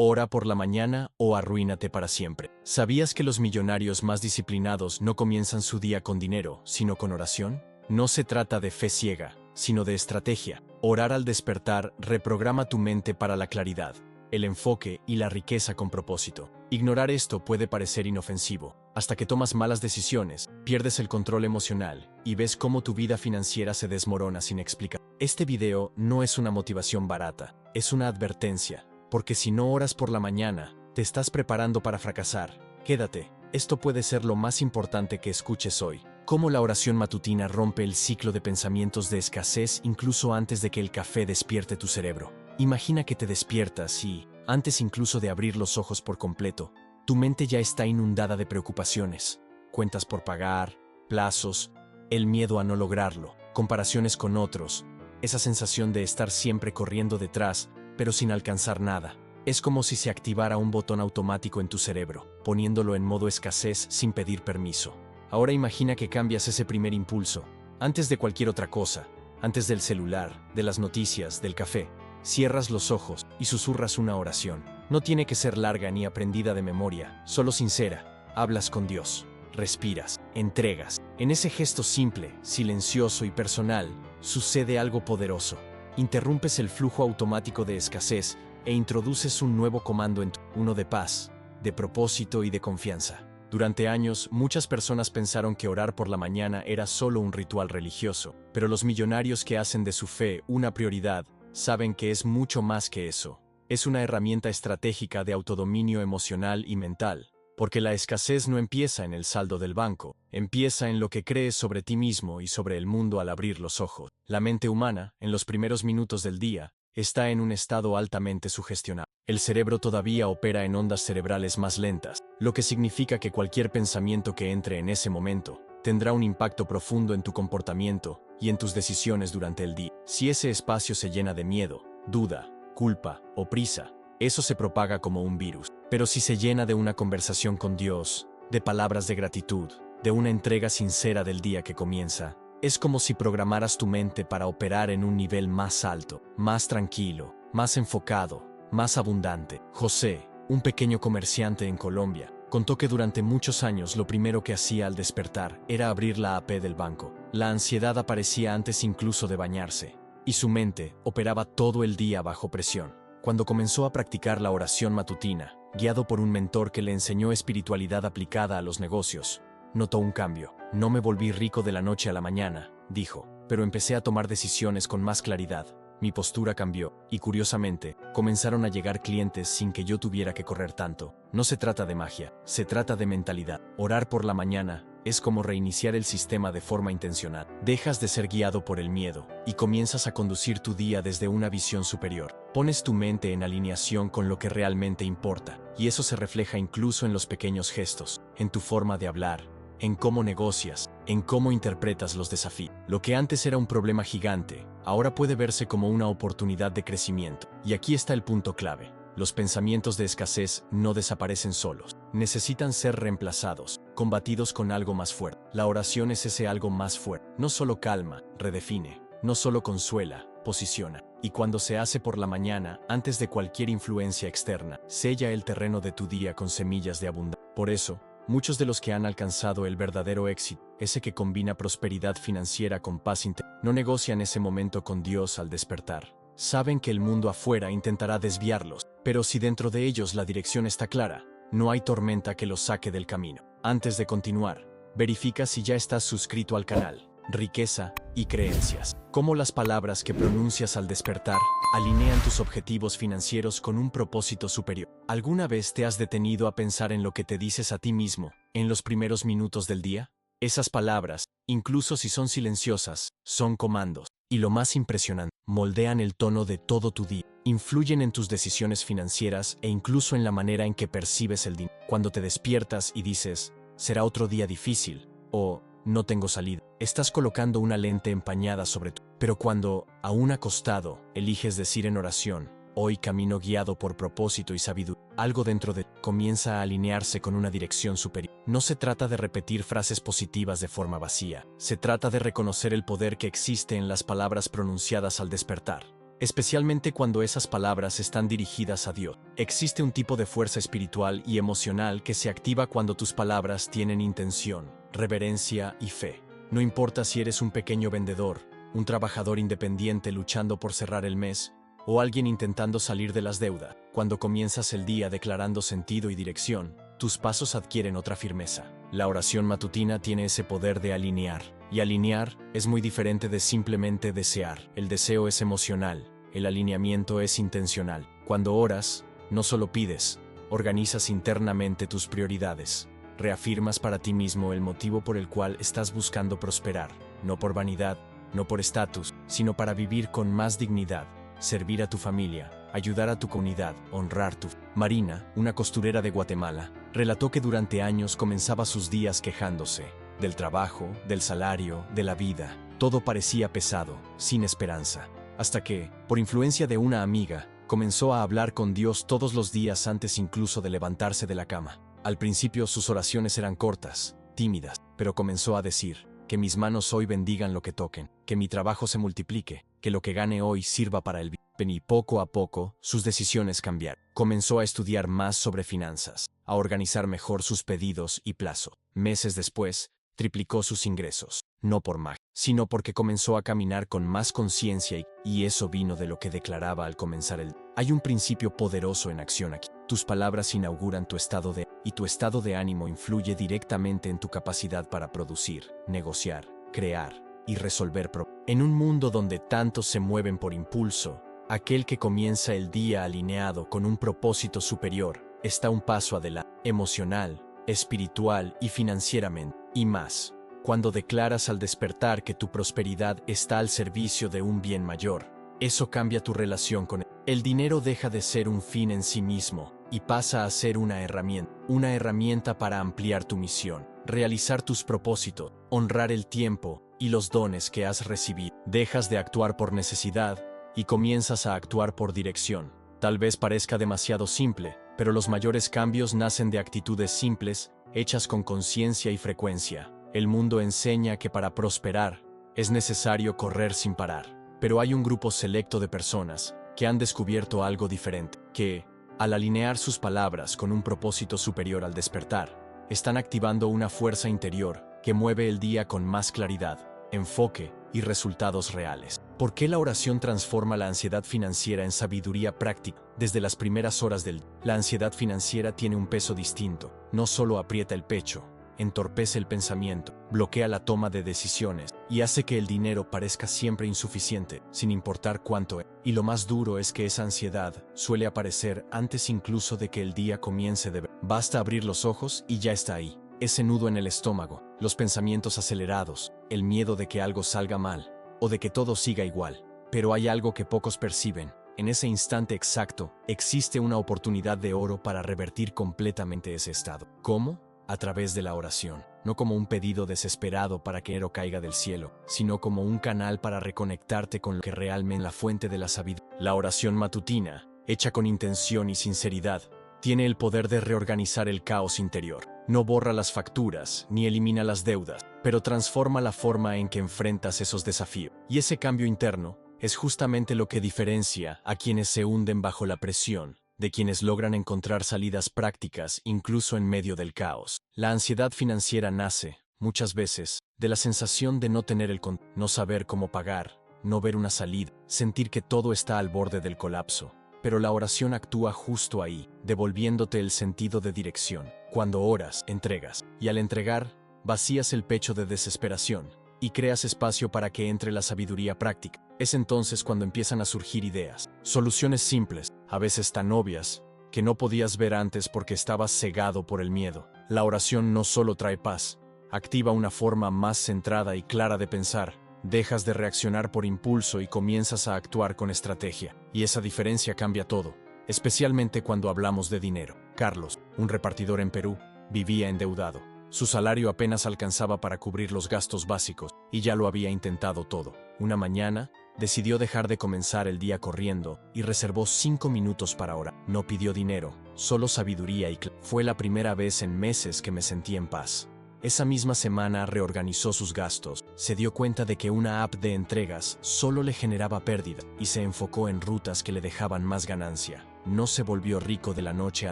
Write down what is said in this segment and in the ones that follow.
Ora por la mañana o arruínate para siempre. ¿Sabías que los millonarios más disciplinados no comienzan su día con dinero, sino con oración? No se trata de fe ciega, sino de estrategia. Orar al despertar reprograma tu mente para la claridad, el enfoque y la riqueza con propósito. Ignorar esto puede parecer inofensivo, hasta que tomas malas decisiones, pierdes el control emocional y ves cómo tu vida financiera se desmorona sin explicar. Este video no es una motivación barata, es una advertencia, porque si no oras por la mañana, te estás preparando para fracasar. Quédate, esto puede ser lo más importante que escuches hoy. Cómo la oración matutina rompe el ciclo de pensamientos de escasez incluso antes de que el café despierte tu cerebro. Imagina que te despiertas y, antes incluso de abrir los ojos por completo, tu mente ya está inundada de preocupaciones, cuentas por pagar, plazos, el miedo a no lograrlo, comparaciones con otros, esa sensación de estar siempre corriendo detrás, pero sin alcanzar nada. Es como si se activara un botón automático en tu cerebro, poniéndolo en modo escasez sin pedir permiso. Ahora imagina que cambias ese primer impulso, antes de cualquier otra cosa, antes del celular, de las noticias, del café. Cierras los ojos y susurras una oración. No tiene que ser larga ni aprendida de memoria, solo sincera. Hablas con Dios, respiras, entregas. En ese gesto simple, silencioso y personal, sucede algo poderoso. Interrumpes el flujo automático de escasez e introduces un nuevo comando en uno de paz, de propósito y de confianza. Durante años, muchas personas pensaron que orar por la mañana era solo un ritual religioso, pero los millonarios que hacen de su fe una prioridad saben que es mucho más que eso. Es una herramienta estratégica de autodominio emocional y mental, porque la escasez no empieza en el saldo del banco, empieza en lo que crees sobre ti mismo y sobre el mundo al abrir los ojos. La mente humana, en los primeros minutos del día, está en un estado altamente sugestionado. El cerebro todavía opera en ondas cerebrales más lentas, lo que significa que cualquier pensamiento que entre en ese momento tendrá un impacto profundo en tu comportamiento y en tus decisiones durante el día. Si ese espacio se llena de miedo, duda, culpa o prisa, eso se propaga como un virus. Pero si se llena de una conversación con Dios, de palabras de gratitud, de una entrega sincera del día que comienza, es como si programaras tu mente para operar en un nivel más alto, más tranquilo, más enfocado, más abundante. José, un pequeño comerciante en Colombia, contó que durante muchos años lo primero que hacía al despertar era abrir la AP del banco. La ansiedad aparecía antes incluso de bañarse, y su mente operaba todo el día bajo presión. Cuando comenzó a practicar la oración matutina, guiado por un mentor que le enseñó espiritualidad aplicada a los negocios, notó un cambio. No me volví rico de la noche a la mañana, dijo, pero empecé a tomar decisiones con más claridad. Mi postura cambió, y curiosamente, comenzaron a llegar clientes sin que yo tuviera que correr tanto. No se trata de magia, se trata de mentalidad. Orar por la mañana es como reiniciar el sistema de forma intencional. Dejas de ser guiado por el miedo, y comienzas a conducir tu día desde una visión superior. Pones tu mente en alineación con lo que realmente importa, y eso se refleja incluso en los pequeños gestos, en tu forma de hablar, en cómo negocias, en cómo interpretas los desafíos. Lo que antes era un problema gigante, ahora puede verse como una oportunidad de crecimiento. Y aquí está el punto clave. Los pensamientos de escasez no desaparecen solos. Necesitan ser reemplazados, combatidos con algo más fuerte. La oración es ese algo más fuerte. No solo calma, redefine. No solo consuela, posiciona. Y cuando se hace por la mañana, antes de cualquier influencia externa, sella el terreno de tu día con semillas de abundancia. Por eso, muchos de los que han alcanzado el verdadero éxito, ese que combina prosperidad financiera con paz interior, no negocian ese momento con Dios al despertar. Saben que el mundo afuera intentará desviarlos, pero si dentro de ellos la dirección está clara, no hay tormenta que los saque del camino. Antes de continuar, verifica si ya estás suscrito al canal. Riqueza y creencias. Cómo las palabras que pronuncias al despertar alinean tus objetivos financieros con un propósito superior. ¿Alguna vez te has detenido a pensar en lo que te dices a ti mismo en los primeros minutos del día? Esas palabras, incluso si son silenciosas, son comandos. Y lo más impresionante, moldean el tono de todo tu día. Influyen en tus decisiones financieras e incluso en la manera en que percibes el dinero. Cuando te despiertas y dices, será otro día difícil, o no tengo salida, estás colocando una lente empañada sobre tu. Pero cuando, aún acostado, eliges decir en oración, hoy camino guiado por propósito y sabiduría, algo dentro de ti comienza a alinearse con una dirección superior. No se trata de repetir frases positivas de forma vacía, se trata de reconocer el poder que existe en las palabras pronunciadas al despertar. especialmente cuando esas palabras están dirigidas a Dios. Existe un tipo de fuerza espiritual y emocional que se activa cuando tus palabras tienen intención, reverencia y fe. No importa si eres un pequeño vendedor, un trabajador independiente luchando por cerrar el mes, o alguien intentando salir de las deudas, cuando comienzas el día declarando sentido y dirección, tus pasos adquieren otra firmeza. La oración matutina tiene ese poder de alinear, y alinear es muy diferente de simplemente desear. El deseo es emocional, el alineamiento es intencional. Cuando oras, no solo pides, organizas internamente tus prioridades. Reafirmas para ti mismo el motivo por el cual estás buscando prosperar, no por vanidad, no por estatus, sino para vivir con más dignidad, servir a tu familia, ayudar a tu comunidad, honrar tu... Marina, una costurera de Guatemala, relató que durante años comenzaba sus días quejándose del trabajo, del salario, de la vida. Todo parecía pesado, sin esperanza, hasta que, por influencia de una amiga, comenzó a hablar con Dios todos los días antes incluso de levantarse de la cama. Al principio sus oraciones eran cortas, tímidas, pero comenzó a decir: que mis manos hoy bendigan lo que toquen, que mi trabajo se multiplique, que lo que gane hoy sirva para el bien. Y poco a poco, sus decisiones cambiaron. Comenzó a estudiar más sobre finanzas, a organizar mejor sus pedidos y plazos. Meses después, triplicó sus ingresos, no por magia, sino porque comenzó a caminar con más conciencia y eso vino de lo que declaraba al comenzar el día. Hay un principio poderoso en acción aquí. Tus palabras inauguran tu estado y tu estado de ánimo influye directamente en tu capacidad para producir, negociar, crear y resolver problemas. En un mundo donde tantos se mueven por impulso, aquel que comienza el día alineado con un propósito superior está un paso adelante, emocional, espiritual y financieramente, y más. Cuando declaras al despertar que tu prosperidad está al servicio de un bien mayor, eso cambia tu relación con él. El dinero deja de ser un fin en sí mismo y pasa a ser una herramienta para ampliar tu misión, realizar tus propósitos, honrar el tiempo y los dones que has recibido. Dejas de actuar por necesidad y comienzas a actuar por dirección. Tal vez parezca demasiado simple, pero los mayores cambios nacen de actitudes simples, hechas con conciencia y frecuencia. El mundo enseña que para prosperar es necesario correr sin parar, pero hay un grupo selecto de personas que han descubierto algo diferente, que, al alinear sus palabras con un propósito superior al despertar, están activando una fuerza interior que mueve el día con más claridad, enfoque y resultados reales. ¿Por qué la oración transforma la ansiedad financiera en sabiduría práctica? Desde las primeras horas del día, la ansiedad financiera tiene un peso distinto. No solo aprieta el pecho, entorpece el pensamiento, bloquea la toma de decisiones y hace que el dinero parezca siempre insuficiente, sin importar cuánto es. Y lo más duro es que esa ansiedad suele aparecer antes incluso de que el día comience de ver. Basta abrir los ojos y ya está ahí. Ese nudo en el estómago, los pensamientos acelerados, el miedo de que algo salga mal o de que todo siga igual. Pero hay algo que pocos perciben. En ese instante exacto, existe una oportunidad de oro para revertir completamente ese estado. ¿Cómo? A través de la oración. No como un pedido desesperado para que oro caiga del cielo, sino como un canal para reconectarte con lo que realmente es la fuente de la sabiduría. La oración matutina, hecha con intención y sinceridad, tiene el poder de reorganizar el caos interior. No borra las facturas, ni elimina las deudas, pero transforma la forma en que enfrentas esos desafíos. Y ese cambio interno es justamente lo que diferencia a quienes se hunden bajo la presión, de quienes logran encontrar salidas prácticas incluso en medio del caos. La ansiedad financiera nace, muchas veces, de la sensación de no tener el control, no saber cómo pagar, no ver una salida, sentir que todo está al borde del colapso. Pero la oración actúa justo ahí, devolviéndote el sentido de dirección. Cuando oras, entregas, y al entregar, vacías el pecho de desesperación y creas espacio para que entre la sabiduría práctica. Es entonces cuando empiezan a surgir ideas, soluciones simples, a veces tan obvias, que no podías ver antes porque estabas cegado por el miedo. La oración no solo trae paz, activa una forma más centrada y clara de pensar. Dejas de reaccionar por impulso y comienzas a actuar con estrategia. Y esa diferencia cambia todo, especialmente cuando hablamos de dinero. Carlos, un repartidor en Perú, vivía endeudado. Su salario apenas alcanzaba para cubrir los gastos básicos, y ya lo había intentado todo. Una mañana, decidió dejar de comenzar el día corriendo y reservó 5 minutos para orar. No pidió dinero, solo sabiduría y claridad. Fue la primera vez en meses que me sentí en paz. Esa misma semana reorganizó sus gastos, se dio cuenta de que una app de entregas solo le generaba pérdida y se enfocó en rutas que le dejaban más ganancia. No se volvió rico de la noche a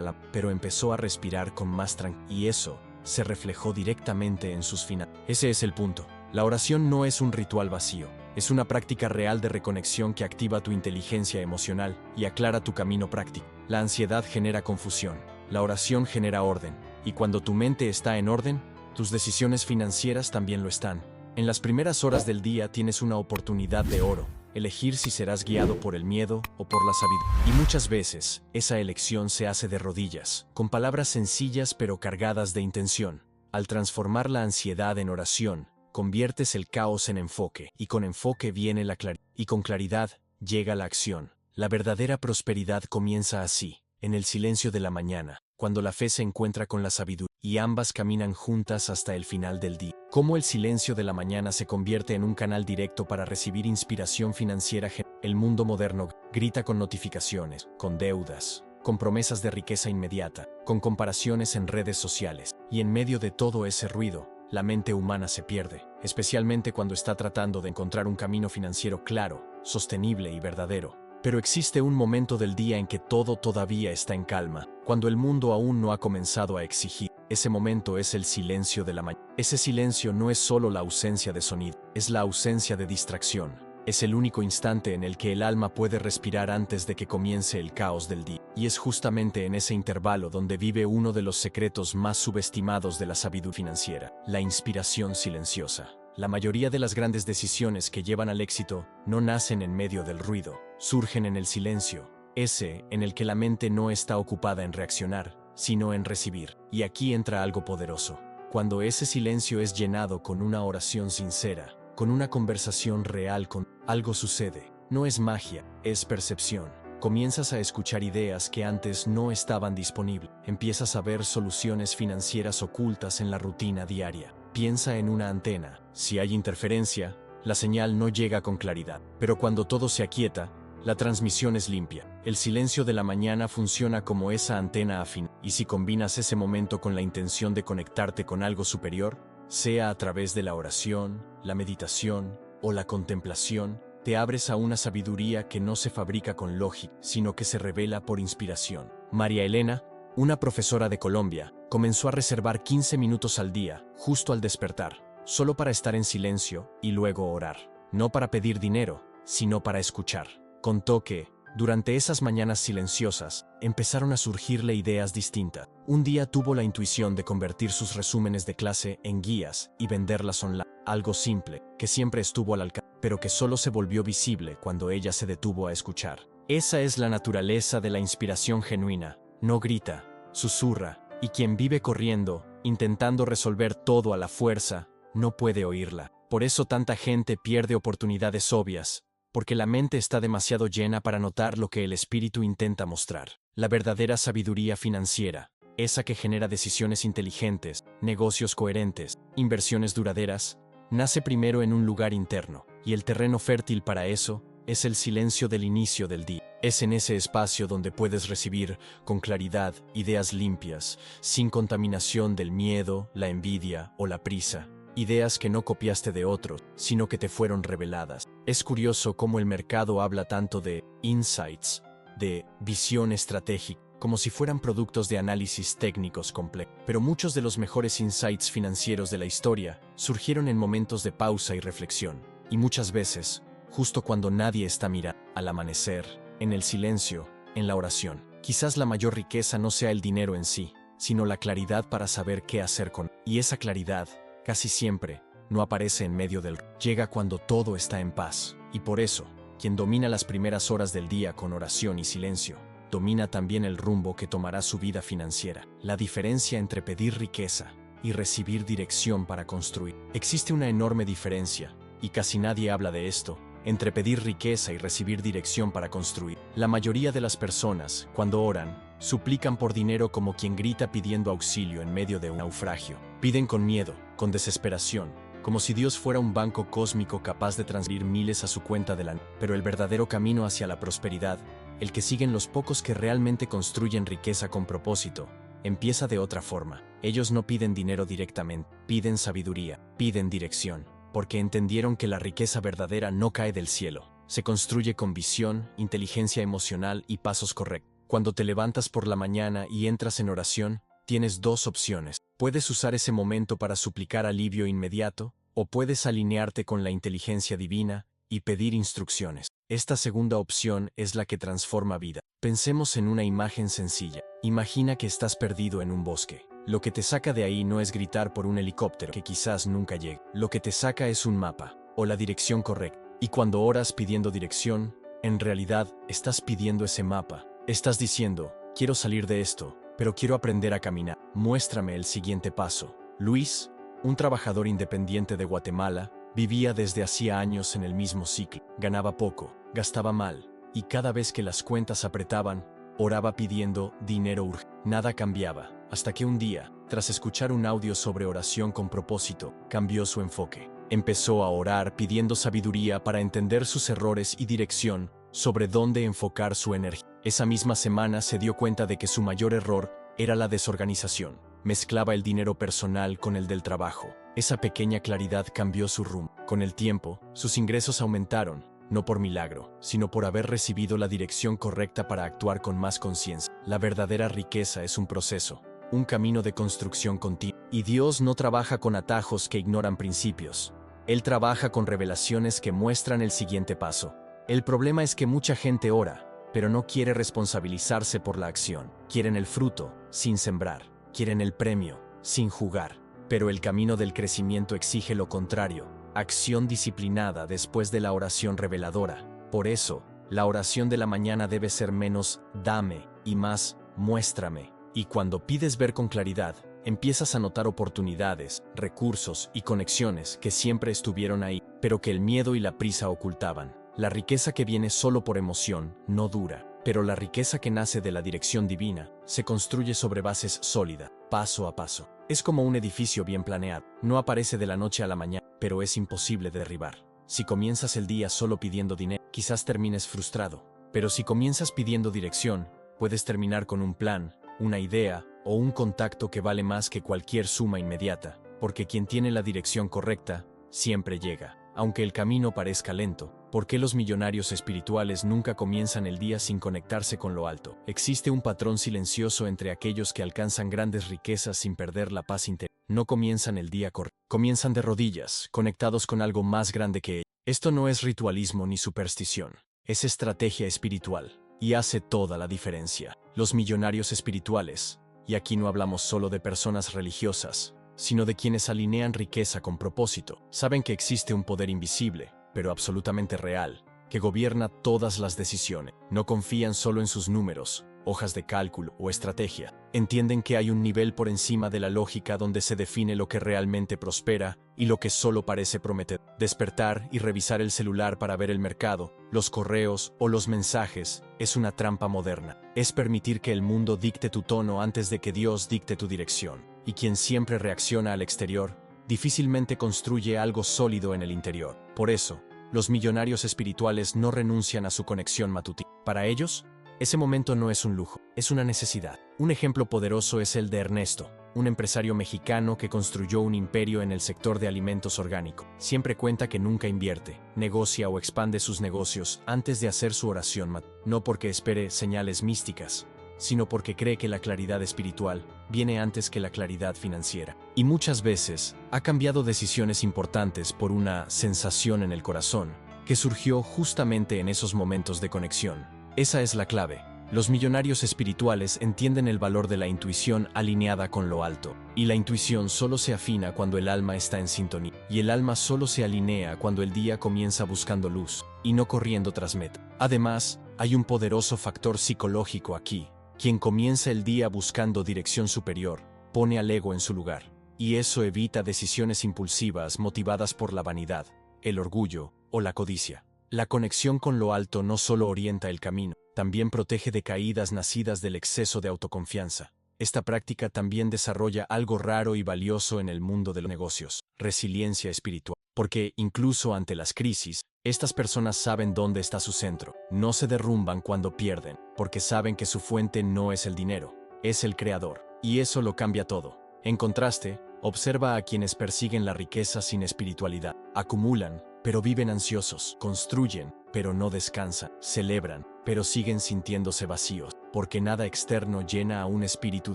la, pero empezó a respirar con más tranquilidad y eso se reflejó directamente en sus finanzas. Ese es el punto. La oración no es un ritual vacío, es una práctica real de reconexión que activa tu inteligencia emocional y aclara tu camino práctico. La ansiedad genera confusión, la oración genera orden, y cuando tu mente está en orden, tus decisiones financieras también lo están. En las primeras horas del día tienes una oportunidad de oro, elegir si serás guiado por el miedo o por la sabiduría. Y muchas veces, esa elección se hace de rodillas, con palabras sencillas pero cargadas de intención. Al transformar la ansiedad en oración, conviertes el caos en enfoque, y con enfoque viene la claridad, y con claridad llega la acción. La verdadera prosperidad comienza así, en el silencio de la mañana, cuando la fe se encuentra con la sabiduría, y ambas caminan juntas hasta el final del día. Cómo el silencio de la mañana se convierte en un canal directo para recibir inspiración financiera. El mundo moderno grita con notificaciones, con deudas, con promesas de riqueza inmediata, con comparaciones en redes sociales, y en medio de todo ese ruido, la mente humana se pierde, especialmente cuando está tratando de encontrar un camino financiero claro, sostenible y verdadero. Pero existe un momento del día en que todo todavía está en calma, cuando el mundo aún no ha comenzado a exigir. Ese momento es el silencio de la mañana. Ese silencio no es solo la ausencia de sonido, es la ausencia de distracción. Es el único instante en el que el alma puede respirar antes de que comience el caos del día. Y es justamente en ese intervalo donde vive uno de los secretos más subestimados de la sabiduría financiera, la inspiración silenciosa. La mayoría de las grandes decisiones que llevan al éxito no nacen en medio del ruido, surgen en el silencio, ese en el que la mente no está ocupada en reaccionar, sino en recibir. Y aquí entra algo poderoso. Cuando ese silencio es llenado con una oración sincera, con una conversación real, con algo sucede. No es magia, es percepción. Comienzas a escuchar ideas que antes no estaban disponibles. Empiezas a ver soluciones financieras ocultas en la rutina diaria. Piensa en una antena. Si hay interferencia, la señal no llega con claridad. Pero cuando todo se aquieta, la transmisión es limpia. El silencio de la mañana funciona como esa antena afín. Y si combinas ese momento con la intención de conectarte con algo superior, sea a través de la oración, la meditación o la contemplación, te abres a una sabiduría que no se fabrica con lógica, sino que se revela por inspiración. María Elena, una profesora de Colombia, comenzó a reservar 15 minutos al día, justo al despertar, solo para estar en silencio y luego orar. No para pedir dinero, sino para escuchar. Contó que, durante esas mañanas silenciosas, empezaron a surgirle ideas distintas. Un día tuvo la intuición de convertir sus resúmenes de clase en guías y venderlas online. Algo simple, que siempre estuvo al alcance, pero que solo se volvió visible cuando ella se detuvo a escuchar. Esa es la naturaleza de la inspiración genuina. No grita, susurra, y quien vive corriendo, intentando resolver todo a la fuerza, no puede oírla. Por eso tanta gente pierde oportunidades obvias, porque la mente está demasiado llena para notar lo que el espíritu intenta mostrar. La verdadera sabiduría financiera, esa que genera decisiones inteligentes, negocios coherentes, inversiones duraderas, nace primero en un lugar interno, y el terreno fértil para eso es el silencio del inicio del día. Es en ese espacio donde puedes recibir, con claridad, ideas limpias, sin contaminación del miedo, la envidia o la prisa. Ideas que no copiaste de otros, sino que te fueron reveladas. Es curioso cómo el mercado habla tanto de insights, de visión estratégica, como si fueran productos de análisis técnicos complejos. Pero muchos de los mejores insights financieros de la historia surgieron en momentos de pausa y reflexión. Y muchas veces, justo cuando nadie está mirando, al amanecer, en el silencio, en la oración. Quizás la mayor riqueza no sea el dinero en sí, sino la claridad para saber qué hacer con él. Y esa claridad, casi siempre, no aparece en medio del... Llega cuando todo está en paz. Y por eso, quien domina las primeras horas del día con oración y silencio, domina también el rumbo que tomará su vida financiera. La diferencia entre pedir riqueza y recibir dirección para construir. Existe una enorme diferencia, y casi nadie habla de esto, entre pedir riqueza y recibir dirección para construir. La mayoría de las personas, cuando oran, suplican por dinero como quien grita pidiendo auxilio en medio de un naufragio. Piden con miedo, con desesperación, como si Dios fuera un banco cósmico capaz de transferir miles a su cuenta de la... Pero el verdadero camino hacia la prosperidad, el que siguen los pocos que realmente construyen riqueza con propósito, empieza de otra forma. Ellos no piden dinero directamente, piden sabiduría, piden dirección. porque entendieron que la riqueza verdadera no cae del cielo. Se construye con visión, inteligencia emocional y pasos correctos. Cuando te levantas por la mañana y entras en oración, tienes dos opciones. Puedes usar ese momento para suplicar alivio inmediato, o puedes alinearte con la inteligencia divina y pedir instrucciones. Esta segunda opción es la que transforma vida. Pensemos en una imagen sencilla. Imagina que estás perdido en un bosque. Lo que te saca de ahí no es gritar por un helicóptero que quizás nunca llegue. Lo que te saca es un mapa, o la dirección correcta. Y cuando oras pidiendo dirección, en realidad estás pidiendo ese mapa. Estás diciendo, quiero salir de esto, pero quiero aprender a caminar. Muéstrame el siguiente paso. Luis, un trabajador independiente de Guatemala, vivía desde hacía años en el mismo ciclo. Ganaba poco, gastaba mal, y cada vez que las cuentas apretaban, oraba pidiendo dinero urgente. Nada cambiaba, hasta que un día, tras escuchar un audio sobre oración con propósito, cambió su enfoque. Empezó a orar pidiendo sabiduría para entender sus errores y dirección sobre dónde enfocar su energía. Esa misma semana se dio cuenta de que su mayor error era la desorganización. Mezclaba el dinero personal con el del trabajo. Esa pequeña claridad cambió su rumbo. Con el tiempo, sus ingresos aumentaron, no por milagro, sino por haber recibido la dirección correcta para actuar con más conciencia. La verdadera riqueza es un proceso, un camino de construcción continua. Y Dios no trabaja con atajos que ignoran principios. Él trabaja con revelaciones que muestran el siguiente paso. El problema es que mucha gente ora, pero no quiere responsabilizarse por la acción. Quieren el fruto, sin sembrar. Quieren el premio, sin jugar. Pero el camino del crecimiento exige lo contrario, acción disciplinada después de la oración reveladora. Por eso, la oración de la mañana debe ser menos dame y más muéstrame. Y cuando pides ver con claridad, empiezas a notar oportunidades, recursos y conexiones que siempre estuvieron ahí, pero que el miedo y la prisa ocultaban. La riqueza que viene solo por emoción no dura, pero la riqueza que nace de la dirección divina se construye sobre bases sólidas, paso a paso. Es como un edificio bien planeado. No aparece de la noche a la mañana, pero es imposible de derribar. Si comienzas el día solo pidiendo dinero, quizás termines frustrado. Pero si comienzas pidiendo dirección, puedes terminar con un plan, una idea o un contacto que vale más que cualquier suma inmediata, porque quien tiene la dirección correcta siempre llega. Aunque el camino parezca lento, ¿por qué los millonarios espirituales nunca comienzan el día sin conectarse con lo alto? Existe un patrón silencioso entre aquellos que alcanzan grandes riquezas sin perder la paz interior. No comienzan el día correcto, comienzan de rodillas, conectados con algo más grande que ellos. Esto no es ritualismo ni superstición, es estrategia espiritual, y hace toda la diferencia. Los millonarios espirituales, y aquí no hablamos solo de personas religiosas, sino de quienes alinean riqueza con propósito, saben que existe un poder invisible, pero absolutamente real, que gobierna todas las decisiones. No confían solo en sus números, hojas de cálculo o estrategia. Entienden que hay un nivel por encima de la lógica donde se define lo que realmente prospera y lo que solo parece prometer. Despertar y revisar el celular para ver el mercado, los correos o los mensajes es una trampa moderna. Es permitir que el mundo dicte tu tono antes de que Dios dicte tu dirección. Y quien siempre reacciona al exterior, difícilmente construye algo sólido en el interior. Por eso, los millonarios espirituales no renuncian a su conexión matutina. Para ellos, ese momento no es un lujo, es una necesidad. Un ejemplo poderoso es el de Ernesto, un empresario mexicano que construyó un imperio en el sector de alimentos orgánicos. Siempre cuenta que nunca invierte, negocia o expande sus negocios antes de hacer su oración matutina. No porque espere señales místicas, sino porque cree que la claridad espiritual viene antes que la claridad financiera. Y muchas veces ha cambiado decisiones importantes por una sensación en el corazón, que surgió justamente en esos momentos de conexión. Esa es la clave. Los millonarios espirituales entienden el valor de la intuición alineada con lo alto. Y la intuición solo se afina cuando el alma está en sintonía. Y el alma solo se alinea cuando el día comienza buscando luz, y no corriendo tras meta. Además, hay un poderoso factor psicológico aquí. Quien comienza el día buscando dirección superior, pone al ego en su lugar, y eso evita decisiones impulsivas motivadas por la vanidad, el orgullo o la codicia. La conexión con lo alto no solo orienta el camino, también protege de caídas nacidas del exceso de autoconfianza. Esta práctica también desarrolla algo raro y valioso en el mundo de los negocios, resiliencia espiritual. Porque, incluso ante las crisis, estas personas saben dónde está su centro. No se derrumban cuando pierden, porque saben que su fuente no es el dinero, es el creador. Y eso lo cambia todo. En contraste, Observa a quienes persiguen la riqueza sin espiritualidad. Acumulan, pero viven ansiosos. Construyen, pero no descansan. Celebran, pero siguen sintiéndose vacíos, porque nada externo llena a un espíritu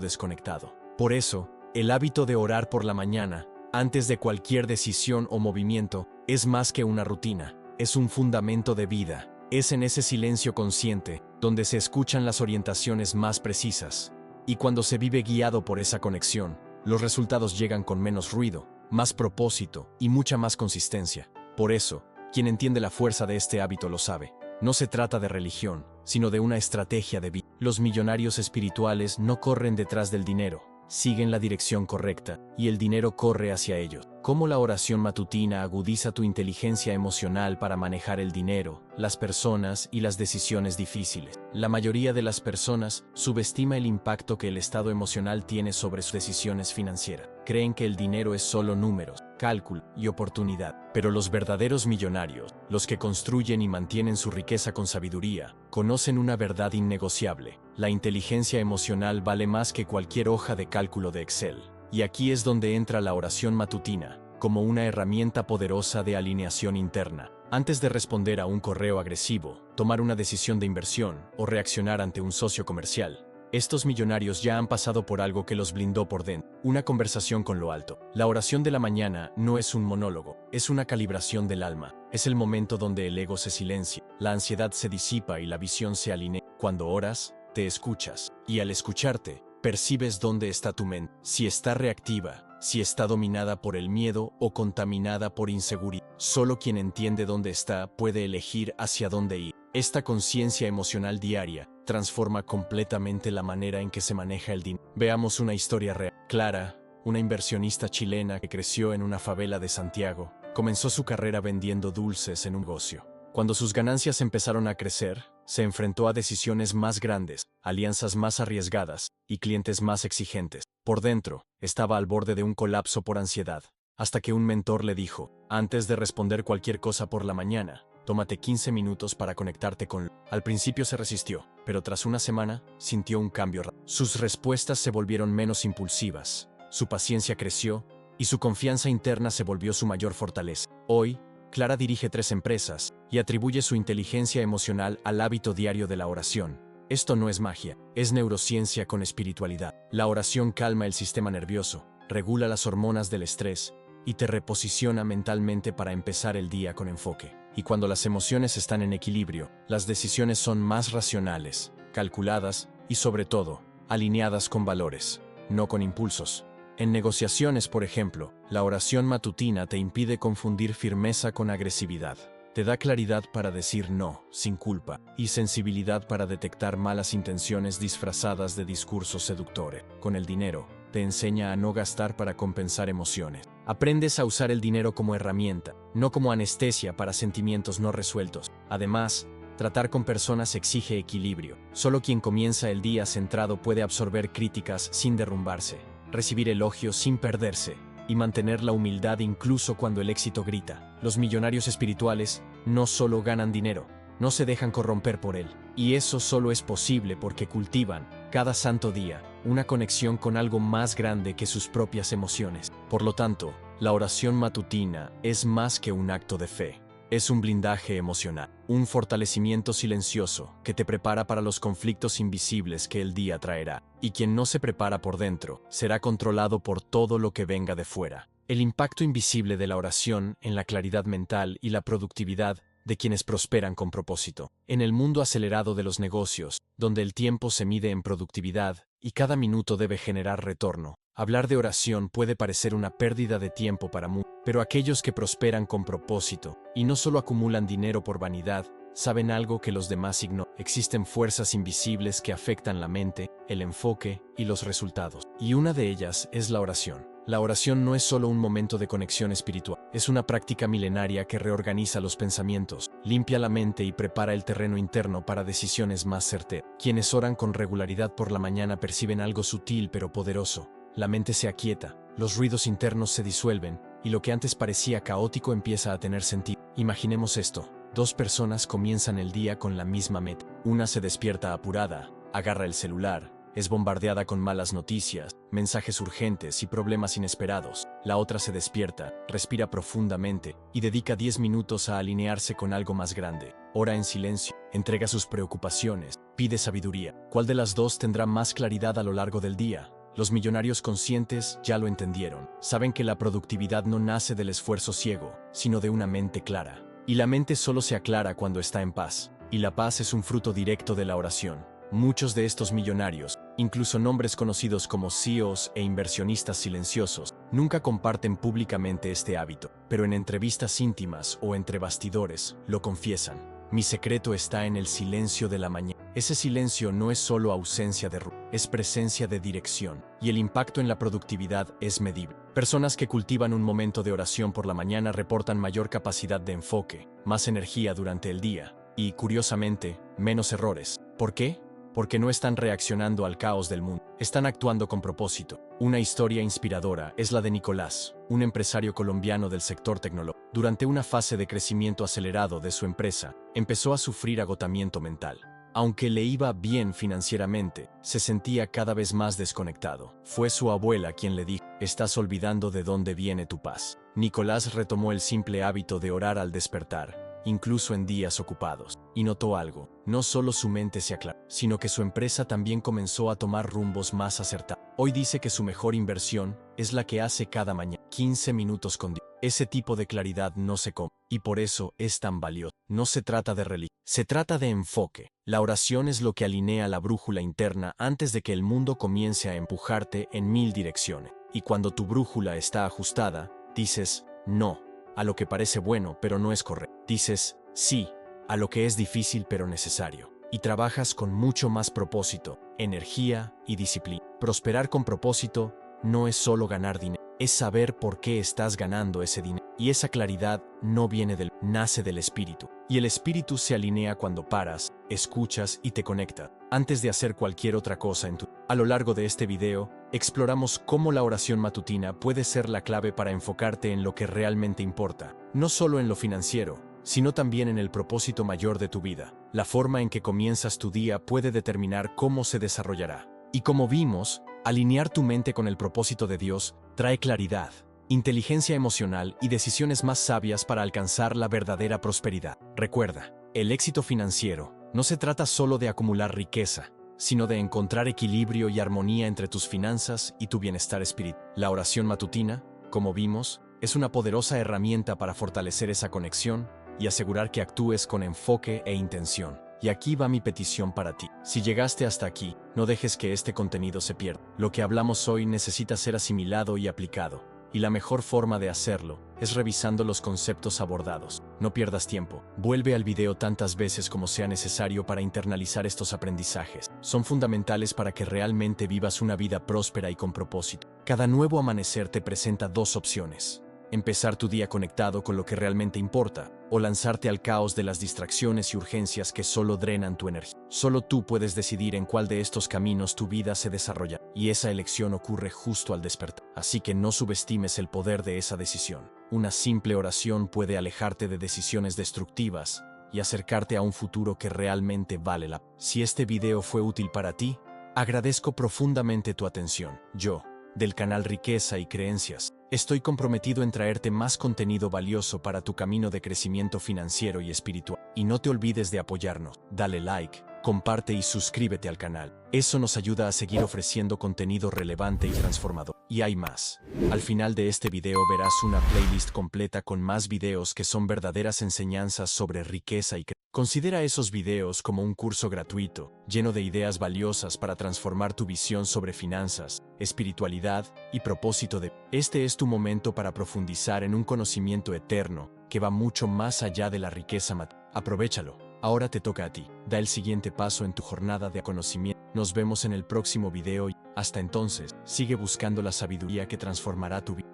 desconectado. Por eso, el hábito de orar por la mañana, antes de cualquier decisión o movimiento, es más que una rutina, es un fundamento de vida. Es en ese silencio consciente donde se escuchan las orientaciones más precisas. Y cuando se vive guiado por esa conexión, los resultados llegan con menos ruido, más propósito y mucha más consistencia. Por eso, quien entiende la fuerza de este hábito lo sabe. No se trata de religión, sino de una estrategia de vida. Los millonarios espirituales no corren detrás del dinero, siguen la dirección correcta, y el dinero corre hacia ellos. Cómo la oración matutina agudiza tu inteligencia emocional para manejar el dinero, las personas y las decisiones difíciles. La mayoría de las personas subestima el impacto que el estado emocional tiene sobre sus decisiones financieras. Creen que el dinero es solo números, cálculo y oportunidad. Pero los verdaderos millonarios, los que construyen y mantienen su riqueza con sabiduría, conocen una verdad innegociable. La inteligencia emocional vale más que cualquier hoja de cálculo de Excel. Y aquí es donde entra la oración matutina, como una herramienta poderosa de alineación interna. Antes de responder a un correo agresivo, tomar una decisión de inversión o reaccionar ante un socio comercial, estos millonarios ya han pasado por algo que los blindó por dentro, una conversación con lo alto. La oración de la mañana no es un monólogo, es una calibración del alma. Es el momento donde el ego se silencia, la ansiedad se disipa y la visión se alinea. Cuando oras, te escuchas, y al escucharte, percibes dónde está tu mente, si está reactiva, si está dominada por el miedo o contaminada por inseguridad. Solo quien entiende dónde está puede elegir hacia dónde ir. Esta conciencia emocional diaria transforma completamente la manera en que se maneja el dinero. Veamos una historia real. Clara, una inversionista chilena que creció en una favela de Santiago, comenzó su carrera vendiendo dulces en un negocio. Cuando sus ganancias empezaron a crecer, se enfrentó a decisiones más grandes, alianzas más arriesgadas y clientes más exigentes. Por dentro, estaba al borde de un colapso por ansiedad, hasta que un mentor le dijo: antes de responder cualquier cosa por la mañana, tómate 15 minutos para conectarte con... Al principio se resistió, pero tras una semana, sintió un cambio rápido. Sus respuestas se volvieron menos impulsivas, su paciencia creció y su confianza interna se volvió su mayor fortaleza. Hoy, Clara dirige 3 empresas y atribuye su inteligencia emocional al hábito diario de la oración. Esto no es magia, es neurociencia con espiritualidad. La oración calma el sistema nervioso, regula las hormonas del estrés y te reposiciona mentalmente para empezar el día con enfoque. Y cuando las emociones están en equilibrio, las decisiones son más racionales, calculadas y, sobre todo, alineadas con valores, no con impulsos. En negociaciones, por ejemplo, la oración matutina te impide confundir firmeza con agresividad. Te da claridad para decir no, sin culpa, y sensibilidad para detectar malas intenciones disfrazadas de discursos seductores. Con el dinero, te enseña a no gastar para compensar emociones. Aprendes a usar el dinero como herramienta, no como anestesia para sentimientos no resueltos. Además, tratar con personas exige equilibrio. Solo quien comienza el día centrado puede absorber críticas sin derrumbarse, recibir elogios sin perderse y mantener la humildad incluso cuando el éxito grita. Los millonarios espirituales no solo ganan dinero, no se dejan corromper por él. Y eso solo es posible porque cultivan, cada santo día, una conexión con algo más grande que sus propias emociones. Por lo tanto, la oración matutina es más que un acto de fe. Es un blindaje emocional, un fortalecimiento silencioso que te prepara para los conflictos invisibles que el día traerá. Y quien no se prepara por dentro será controlado por todo lo que venga de fuera. El impacto invisible de la oración en la claridad mental y la productividad de quienes prosperan con propósito. En el mundo acelerado de los negocios, donde el tiempo se mide en productividad y cada minuto debe generar retorno, hablar de oración puede parecer una pérdida de tiempo para muchos, pero aquellos que prosperan con propósito y no solo acumulan dinero por vanidad, saben algo que los demás ignoran. Existen fuerzas invisibles que afectan la mente, el enfoque y los resultados. Y una de ellas es la oración. La oración no es solo un momento de conexión espiritual, es una práctica milenaria que reorganiza los pensamientos, limpia la mente y prepara el terreno interno para decisiones más certeras. Quienes oran con regularidad por la mañana perciben algo sutil pero poderoso. La mente se aquieta, los ruidos internos se disuelven, y lo que antes parecía caótico empieza a tener sentido. Imaginemos esto: 2 personas comienzan el día con la misma meta. Una se despierta apurada, agarra el celular, es bombardeada con malas noticias, mensajes urgentes y problemas inesperados. La otra se despierta, respira profundamente y dedica 10 minutos a alinearse con algo más grande. Ora en silencio, entrega sus preocupaciones, pide sabiduría. ¿Cuál de las dos tendrá más claridad a lo largo del día? Los millonarios conscientes ya lo entendieron. Saben que la productividad no nace del esfuerzo ciego, sino de una mente clara. Y la mente solo se aclara cuando está en paz. Y la paz es un fruto directo de la oración. Muchos de estos millonarios, incluso nombres conocidos como CEOs e inversionistas silenciosos, nunca comparten públicamente este hábito, pero en entrevistas íntimas o entre bastidores lo confiesan. Mi secreto está en el silencio de la mañana. Ese silencio no es solo ausencia de ruido, es presencia de dirección, y el impacto en la productividad es medible. Personas que cultivan un momento de oración por la mañana reportan mayor capacidad de enfoque, más energía durante el día, y, curiosamente, menos errores. ¿Por qué? Porque no están reaccionando al caos del mundo, están actuando con propósito. Una historia inspiradora es la de Nicolás, un empresario colombiano del sector tecnológico. Durante una fase de crecimiento acelerado de su empresa, empezó a sufrir agotamiento mental. Aunque le iba bien financieramente, se sentía cada vez más desconectado. Fue su abuela quien le dijo: «Estás olvidando de dónde viene tu paz». Nicolás retomó el simple hábito de orar al despertar, incluso en días ocupados, y notó algo: no solo su mente se aclaró, sino que su empresa también comenzó a tomar rumbos más acertados. Hoy dice que su mejor inversión es la que hace cada mañana, 15 minutos con Dios. Ese tipo de claridad no se compra, y por eso es tan valioso. No se trata de religión, se trata de enfoque. La oración es lo que alinea la brújula interna antes de que el mundo comience a empujarte en 1000 direcciones. Y cuando tu brújula está ajustada, dices no a lo que parece bueno pero no es correcto. Dices sí a lo que es difícil pero necesario. Y trabajas con mucho más propósito, energía y disciplina. Prosperar con propósito no es solo ganar dinero, es saber por qué estás ganando ese dinero. Y esa claridad no viene nace del espíritu. Y el espíritu se alinea cuando paras, escuchas y te conectas, antes de hacer cualquier otra cosa en tu vida. A lo largo de este video, exploramos cómo la oración matutina puede ser la clave para enfocarte en lo que realmente importa, no solo en lo financiero, sino también en el propósito mayor de tu vida. La forma en que comienzas tu día puede determinar cómo se desarrollará. Y como vimos, alinear tu mente con el propósito de Dios trae claridad, inteligencia emocional y decisiones más sabias para alcanzar la verdadera prosperidad. Recuerda, el éxito financiero no se trata solo de acumular riqueza, sino de encontrar equilibrio y armonía entre tus finanzas y tu bienestar espiritual. La oración matutina, como vimos, es una poderosa herramienta para fortalecer esa conexión y asegurar que actúes con enfoque e intención. Y aquí va mi petición para ti. Si llegaste hasta aquí, no dejes que este contenido se pierda. Lo que hablamos hoy necesita ser asimilado y aplicado, y la mejor forma de hacerlo es revisando los conceptos abordados. No pierdas tiempo. Vuelve al video tantas veces como sea necesario para internalizar estos aprendizajes. Son fundamentales para que realmente vivas una vida próspera y con propósito. Cada nuevo amanecer te presenta dos opciones: empezar tu día conectado con lo que realmente importa, o lanzarte al caos de las distracciones y urgencias que solo drenan tu energía. Solo tú puedes decidir en cuál de estos caminos tu vida se desarrolla, y esa elección ocurre justo al despertar. Así que no subestimes el poder de esa decisión. Una simple oración puede alejarte de decisiones destructivas y acercarte a un futuro que realmente vale la pena. Si este video fue útil para ti, agradezco profundamente tu atención. Yo, del canal Riqueza y Creencias, estoy comprometido en traerte más contenido valioso para tu camino de crecimiento financiero y espiritual. Y no te olvides de apoyarnos. Dale like, comparte y suscríbete al canal. Eso nos ayuda a seguir ofreciendo contenido relevante y transformador. Y hay más. Al final de este video verás una playlist completa con más videos que son verdaderas enseñanzas sobre riqueza y creencias. Considera esos videos como un curso gratuito, lleno de ideas valiosas para transformar tu visión sobre finanzas, espiritualidad y propósito de vida. Este es tu momento para profundizar en un conocimiento eterno que va mucho más allá de la riqueza material. Aprovéchalo. Ahora te toca a ti. Da el siguiente paso en tu jornada de conocimiento. Nos vemos en el próximo video y, hasta entonces, sigue buscando la sabiduría que transformará tu vida.